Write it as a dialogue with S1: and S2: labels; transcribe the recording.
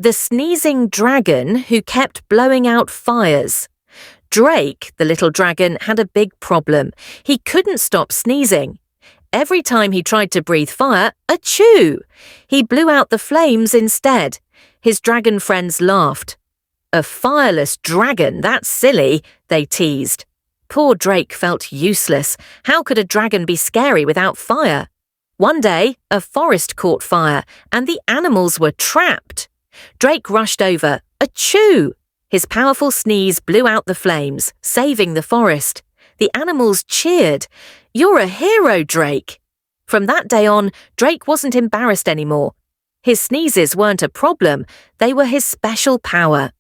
S1: The sneezing dragon who kept blowing out fires. Drake, the little dragon, had a big problem. He couldn't stop sneezing. Every time he tried to breathe fire, achoo! He blew out the flames instead. His dragon friends laughed. A fireless dragon, that's silly, they teased. Poor Drake felt useless. How could a dragon be scary without fire? One day, a forest caught fire, and the animals were trapped. Drake rushed over. Achoo! His powerful sneeze blew out the flames, saving the forest. The animals cheered. "You're a hero, Drake." From that day on, Drake wasn't embarrassed anymore. His sneezes weren't a problem. They were his special power.